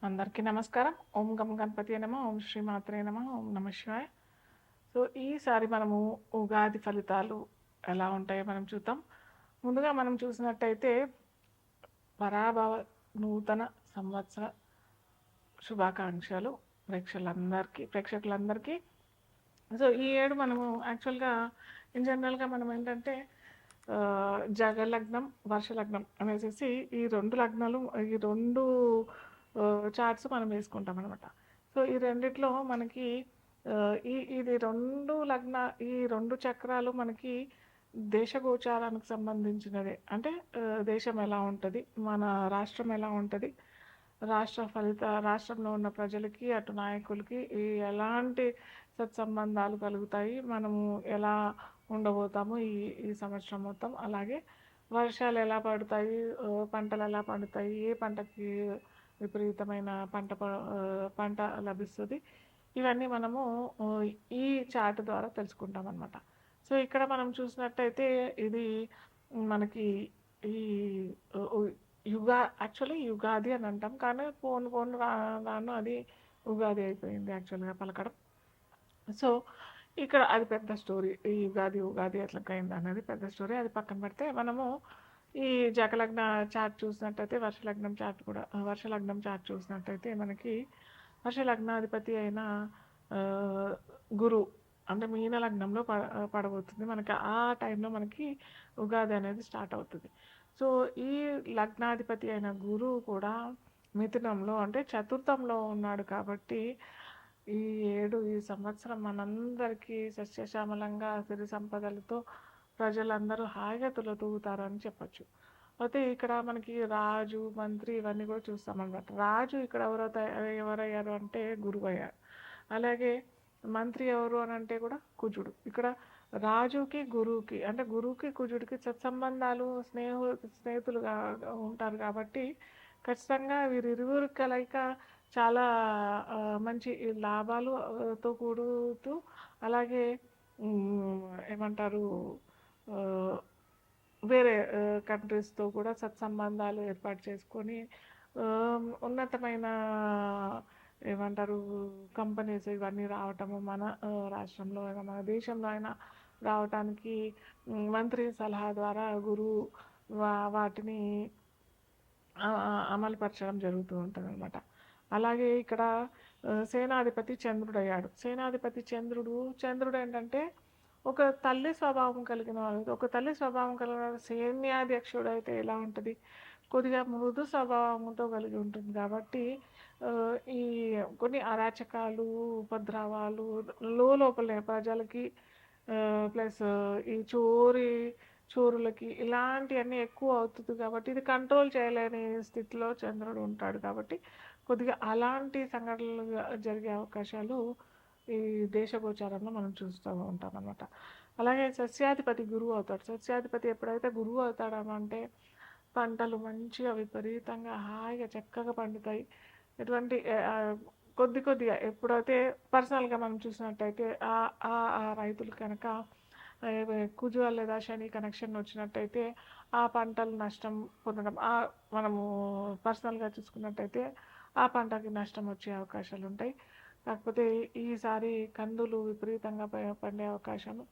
అందరికీ నమస్కారం. ఓం గం గణపతియే నమః. ఓం శ్రీ మాత్రే నమః. ఓం నమః శివాయ. సో, ఈసారి మనము ఉగాది ఫలితాలు ఎలా ఉంటాయో మనం చూద్దాం. ముందుగా మనం చూసినట్టయితే పరాభవ నూతన సంవత్సర శుభాకాంక్షలు ప్రేక్షకులందరికీ. సో, ఈ ఏడు మనము యాక్చువల్‌గా ఇన్ జనరల్‌గా మనం ఏంటంటే జగలగ్నం, వర్షలగ్నం అనేసేసి ఈ 2 లగ్నాలు ఈ 2 చార్ట్స్ మనం వేసుకుంటామనమాట. సో, ఈ రెండిట్లో మనకి ఇది 2 చక్రాలు మనకి దేశగోచారానికి సంబంధించినదే. అంటే దేశం ఎలా ఉంటది, మన రాష్ట్రం ఎలా ఉంటది, రాష్ట్రంలో ఉన్న ప్రజలకి, అటు నాయకులకి ఎలాంటి సత్సంబంధాలు కలుగుతాయి, మనము ఎలా ఉండబోతాము ఈ ఈ సంవత్సరం మొత్తం. అలాగే వర్షాలు ఎలా పడతాయి, పంటలు ఎలా పండుతాయి, ఏ పంటకి విపరీతమైన పంట లభిస్తుంది, ఇవన్నీ మనము ఆ, ఈ చార్ట్ ద్వారా తెలుసుకుంటాం అనమాట. సో ఇక్కడ మనం చూసినట్టయితే ఇది మనకి ఈ యాక్చువల్లీ యుగాది అని అంటాం, కానీ పోను రాను అది ఉగాది అయిపోయింది యాక్చువల్గా పలకడం. సో ఇక్కడ అది పెద్ద స్టోరీ. ఈ ఉగాది ఎట్లా అయింది అనేది పెద్ద స్టోరీ. అది పక్కన పెడితే మనము ఈ జకలగ్న చార్ట్ చూసినట్టయితే వర్షలగ్నం చార్ట్ చూసినట్టయితే మనకి వర్షలగ్నాధిపతి అయిన ఆ, గురు అంటే మీన లగ్నంలో పడబోతుంది మనకి. ఆ టైంలో మనకి ఉగాది అనేది స్టార్ట్ అవుతుంది. సో ఈ లగ్నాధిపతి అయిన గురువు కూడా మిథునంలో అంటే చతుర్థంలో ఉన్నాడు కాబట్టి ఈ సంవత్సరం మనందరికీ సస్యశ్యామలంగా సిరి సంపదలతో ప్రజలందరూ హాయిగా తులతూగుతారని చెప్పచ్చు. అయితే ఇక్కడ మనకి రాజు, మంత్రి ఇవన్నీ కూడా చూస్తామన్నమాట. రాజు ఇక్కడ ఎవరయ్యారు అంటే గురువు అయ్యారు. అలాగే మంత్రి ఎవరు అని అంటే కూడా కుజుడు. ఇక్కడ రాజుకి గురువుకి అంటే గురువుకి కుజుడికి సత్సంబంధాలు, స్నేహితులుగా ఉంటారు కాబట్టి ఖచ్చితంగా వీరిరువురు కలయిక చాలా మంచి లాభాలుతో కూడుతూ, అలాగే ఏమంటారు, ఆ, వేరే కంట్రీస్తో కూడా సత్సంబంధాలు ఏర్పాటు చేసుకొని ఆ, ఉన్నతమైన ఏమంటారు కంపెనీస్ ఇవన్నీ రావటము మన రాష్ట్రంలో అయినా మన దేశంలో అయినా రావటానికి మంత్రి సలహా ద్వారా గురువు వాటిని అమలుపరచడం జరుగుతూ ఉంటుంది అనమాట. అలాగే ఇక్కడ సేనాధిపతి చంద్రుడు అయ్యాడు. చంద్రుడు ఏంటంటే ఒక తల్లి స్వభావం కలిగిన వాడు. ఒక తల్లి స్వభావం కలిగిన వాడు సైన్యాధ్యక్షుడు అయితే ఎలా ఉంటుంది, కొద్దిగా మృదు స్వభావంతో కలిగి ఉంటుంది కాబట్టి ఈ కొన్ని అరాచకాలు, ఉపద్రవాలు లోపలే ప్రజలకి ప్లస్ ఈ చోరులకి ఇలాంటివన్నీ ఎక్కువ అవుతుంది కాబట్టి ఇది కంట్రోల్ చేయలేని స్థితిలో చంద్రుడు ఉంటాడు కాబట్టి కొద్దిగా అలాంటి సంఘటనలు జరిగే అవకాశాలు ఈ దేశగోచారంలో మనం చూస్తూ ఉంటాం అన్నమాట. అలాగే సస్యాధిపతి గురువు అవుతాడు. సస్యాధిపతి ఎప్పుడైతే గురువు అవుతాడనంటే పంటలు మంచిగా విపరీతంగా హాయిగా చక్కగా పండుతాయి. ఎటువంటి కొద్దిగా ఎప్పుడైతే పర్సనల్గా మనం చూసినట్టయితే ఆ ఆ ఆ రైతులు కనుక కుజు లేదా శని కనెక్షన్ వచ్చినట్టయితే ఆ పంటలు నష్టం పొందడం, మనము పర్సనల్గా చూసుకున్నట్టయితే ఆ పంటకి నష్టం వచ్చే అవకాశాలు ఉంటాయి. కాకపోతే ఈసారి కందులు విపరీతంగా పండే అవకాశము,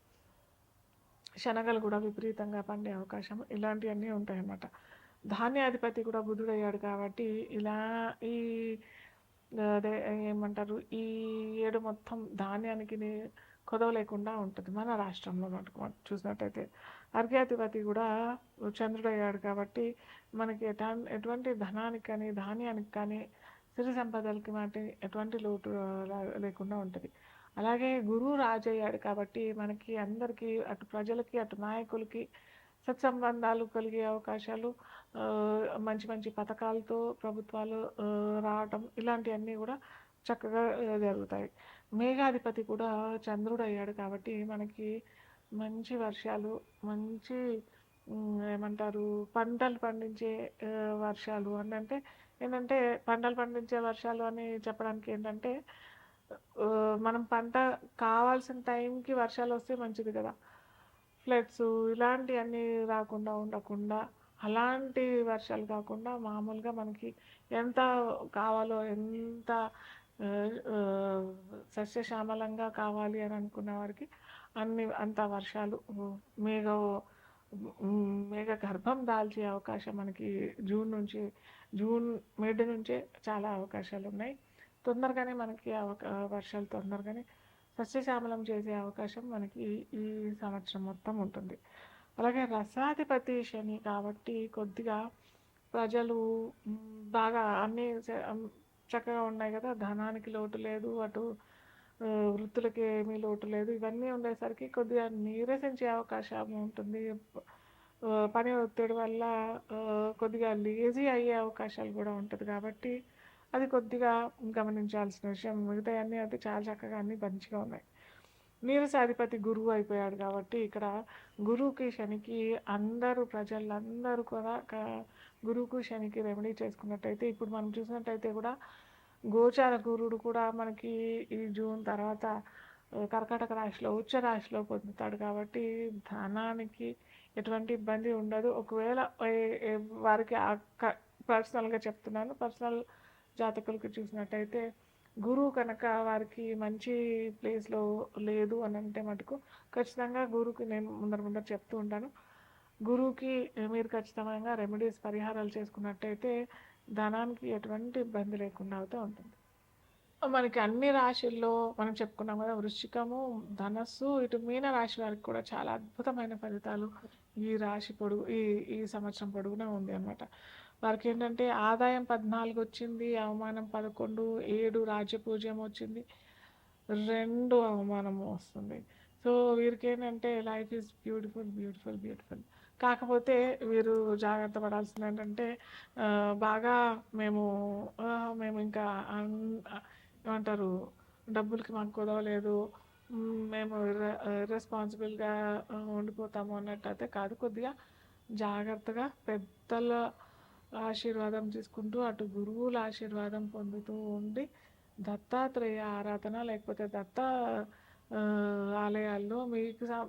శనగలు కూడా విపరీతంగా పండే అవకాశం ఇలాంటివన్నీ ఉంటాయన్నమాట. ధాన్యాధిపతి కూడా బుధుడయ్యాడు కాబట్టి ఇలా ఈ అదే ఏమంటారు ఈ ఏడు మొత్తం ధాన్యానికి కొదవ లేకుండా ఉంటుంది మన రాష్ట్రంలో మటుకు మనం చూసినట్టయితే. అర్ఘ్యాధిపతి కూడా చంద్రుడు అయ్యాడు కాబట్టి మనకి ఎటువంటి ధనానికి కానీ ధాన్యానికి కానీ సిరి సంపదలకి వాటి ఎటువంటి లోటు లేకుండా ఉంటుంది. అలాగే గురువు రాజు అయ్యాడు కాబట్టి మనకి అందరికీ అటు ప్రజలకి అటు నాయకులకి సత్సంబంధాలు కలిగే అవకాశాలు, మంచి మంచి పథకాలతో ప్రభుత్వాలు రావటం ఇలాంటివన్నీ కూడా చక్కగా జరుగుతాయి. మేఘాధిపతి కూడా చంద్రుడు అయ్యాడు కాబట్టి మనకి మంచి వర్షాలు, మంచి ఏమంటారు పంటలు పండించే వర్షాలు అంటే ఏంటంటే పంటలు పండించే వర్షాలు అని చెప్పడానికి ఏంటంటే మనం పంట కావాల్సిన టైంకి వర్షాలు వస్తే మంచిది కదా. ఫ్లడ్స్ ఇలాంటివన్నీ రాకుండా ఉండకుండా అలాంటి వర్షాలు కాకుండా మామూలుగా మనకి ఎంత కావాలో ఎంత సస్యశ్యామలంగా కావాలి అని అనుకున్న వారికి అంత వర్షాలు మేఘ మేఘ గర్భం దాల్చే అవకాశం మనకి జూన్ మిడ్ నుంచే చాలా అవకాశాలు ఉన్నాయి. తొందరగానే మనకి వర్షాలు తొందరగానే సస్యశ్యామలం చేసే అవకాశం మనకి ఈ సంవత్సరం మొత్తం ఉంటుంది. అలాగే రసాధిపతి శని కాబట్టి కొద్దిగా ప్రజలు బాగా అన్నీ చక్కగా ఉన్నాయి కదా, ధనానికి లోటు లేదు, అటు వృత్తులకి ఏమీ లోటు లేదు. ఇవన్నీ ఉండేసరికి కొద్దిగా నీరసించే అవకాశం ఉంటుంది. పని ఒత్తిడి వల్ల కొద్దిగా లేజీ అయ్యే అవకాశాలు కూడా ఉంటుంది. కాబట్టి అది కొద్దిగా గమనించాల్సిన విషయం. మిగతా అన్నీ అయితే చాలా చక్కగా అన్నీ మంచిగా ఉన్నాయి. నీరసాధిపతి గురువు అయిపోయాడు కాబట్టి ఇక్కడ గురువుకి శనికి ప్రజలందరూ కూడా గురువుకు శనికి రెమెడీ చేసుకున్నట్టయితే, ఇప్పుడు మనం చూసినట్టయితే కూడా గోచార గురుడు కూడా మనకి ఈ జూన్ తర్వాత కర్కాటక రాశిలో ఉచ్చ రాశిలో పొందుతాడు. కాబట్టి ధనానికి ఎటువంటి ఇబ్బంది ఉండదు. ఒకవేళ వారికి పర్సనల్గా చెప్తున్నాను, పర్సనల్ జాతకులకి చూసినట్టయితే గురువు కనుక వారికి మంచి ప్లేస్లో లేదు అని అంటే మటుకు ఖచ్చితంగా గురువుకి నేను ముందర చెప్తూ ఉంటాను. గురువుకి మీరు ఖచ్చితంగా రెమెడీస్ పరిహారాలు చేసుకున్నట్టయితే ధనానికి ఎటువంటి ఇబ్బంది లేకుండా అవుతూ ఉంటుంది. మనకి అన్ని రాశుల్లో మనం చెప్పుకున్నాం కదా, వృశ్చికము, ధనస్సు, ఇటు మీన రాశి వారికి కూడా చాలా అద్భుతమైన ఫలితాలు ఈ రాశి పొడుగు ఈ సంవత్సరం పొడుగునా ఉంది అన్నమాట. వారికి ఏంటంటే ఆదాయం 14 వచ్చింది, అవమానం 11, 7 రాజ్యపూజ్యం వచ్చింది, 2 అవమానము వస్తుంది. సో వీరికి ఏంటంటే life is beautiful beautiful beautiful. కాకపోతే వీరు జాగ్రత్త పడాల్సింది ఏంటంటే బాగా మేము ఇంకా ఏమంటారు, డబ్బులకి మాకు కుదవలేదు, మేము రెస్పాన్సిబుల్గా ఉండిపోతాము అన్నట్టు అయితే కాదు. కొద్దిగా జాగ్రత్తగా పెద్దల ఆశీర్వాదం తీసుకుంటూ అటు గురువుల ఆశీర్వాదం పొందుతూ ఉండి దత్తాత్రేయ ఆరాధన లేకపోతే దత్త ఆలయాల్లో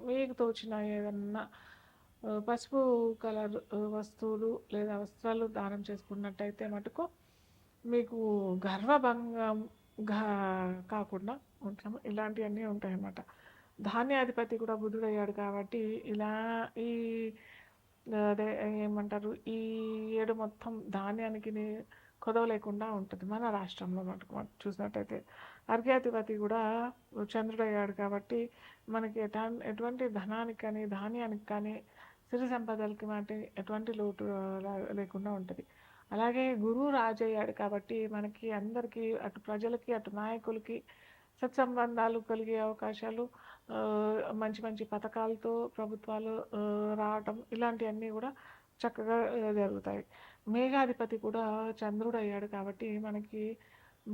మీకు తోచిన ఏదన్నా పసుపు కలర్ వస్తువులు లేదా వస్త్రాలు దానం చేసుకున్నట్టయితే మటుకు మీకు గర్వభంగం కాకుండా ఉంటాము. ఇలాంటివన్నీ ఉంటాయన్నమాట. ధాన్యాధిపతి కూడా బుధుడయ్యాడు కాబట్టి ఇలా అదే ఏమంటారు, ఈ ఏడు మొత్తం ధాన్యానికి కొదవ లేకుండా ఉంటుంది మన రాష్ట్రంలో మటుకు చూసినట్టయితే. అర్ఘ్యాధిపతి కూడా చంద్రుడయ్యాడు కాబట్టి మనకి ఎటువంటి ధనానికి కానీ ధాన్యానికి కానీ సిరి సంపదలకి ఎటువంటి లోటు లేకుండా ఉంటుంది. అలాగే గురువు రాజయ్యాడు కాబట్టి మనకి అందరికీ అటు ప్రజలకి అటు నాయకులకి సత్సంబంధాలు కలిగే అవకాశాలు, మంచి మంచి పథకాలతో ప్రభుత్వాలు రావటం, ఇలాంటివన్నీ కూడా చక్కగా జరుగుతాయి. మేఘాధిపతి కూడా చంద్రుడు అయ్యాడు కాబట్టి మనకి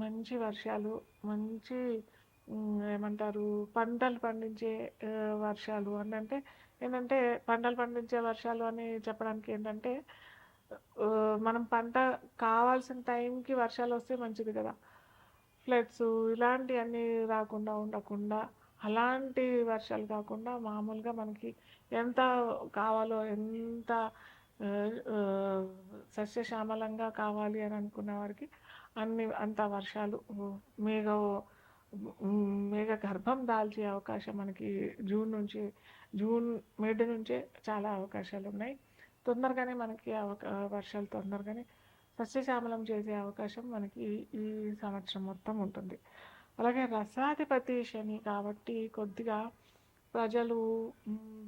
మంచి వర్షాలు, మంచి ఏమంటారు పంటలు పండించే వర్షాలు అంటే ఏంటంటే పంటలు పండించే వర్షాలు అని చెప్పడానికి ఏంటంటే మనం పంట కావాల్సిన టైంకి వర్షాలు వస్తే మంచిది కదా. ఫ్లడ్స్ ఇలాంటివన్నీ రాకుండా ఉండకుండా అలాంటి వర్షాలు కాకుండా మామూలుగా మనకి ఎంత కావాలో ఎంత సస్యశ్యామలంగా కావాలి అని అనుకున్న వారికి అంత వర్షాలు మేఘ గర్భం దాల్చే అవకాశం మనకి జూన్ మిడ్ నుంచే చాలా అవకాశాలు ఉన్నాయి. తొందరగానే మనకి వర్షాలు తొందరగానే సస్యశ్యామలం చేసే అవకాశం మనకి ఈ సంవత్సరం మొత్తం ఉంటుంది. అలాగే రసాధిపతి శని కాబట్టి కొద్దిగా ప్రజలు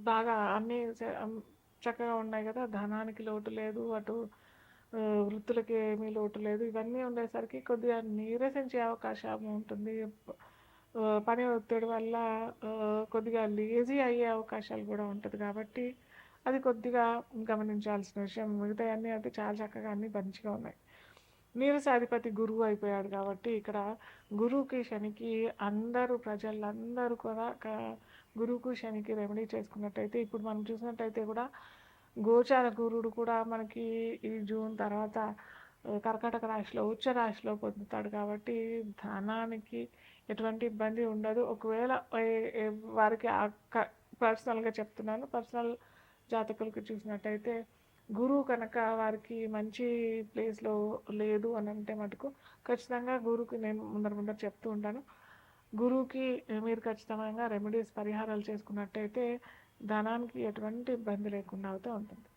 బాగా అన్నీ చక్కగా ఉన్నాయి కదా, ధనానికి లోటు లేదు, అటు వృత్తులకి ఏమీ లోటు లేదు. ఇవన్నీ ఉండేసరికి కొద్దిగా నీరసించే అవకాశం ఉంటుంది. పని ఒత్తిడి వల్ల కొద్దిగా లేజీ అయ్యే అవకాశాలు కూడా ఉంటుంది. కాబట్టి అది కొద్దిగా గమనించాల్సిన విషయం. మిగతా అన్నీ అయితే చాలా చక్కగా అన్నీ మంచిగా ఉన్నాయి. నీరసాధిపతి గురువు అయిపోయాడు కాబట్టి ఇక్కడ గురువుకి శనికి ప్రజలందరూ కూడా గురువుకు శనికి రెమెడీ చేసుకున్నట్టయితే, ఇప్పుడు మనం చూసినట్టయితే కూడా గోచార గురుడు కూడా మనకి ఈ జూన్ తర్వాత కర్కాటక రాశిలో ఉచ్చ రాశిలో పొందుతాడు. కాబట్టి ధనానికి ఎటువంటి ఇబ్బంది ఉండదు. ఒకవేళ వారికి పర్సనల్గా చెప్తున్నాను, పర్సనల్ జాతకులకు చూసినట్టయితే గురువు కనుక వారికి మంచి ప్లేస్లో లేదు అని అంటే మటుకు ఖచ్చితంగా గురువుకి నేను ముందర చెప్తూ ఉంటాను. గురువుకి మీరు ఖచ్చితంగా రెమెడీస్ పరిహారాలు చేసుకున్నట్టయితే ధనానికి ఎటువంటి ఇబ్బంది లేకుండా అవుతూ ఉంటుంది.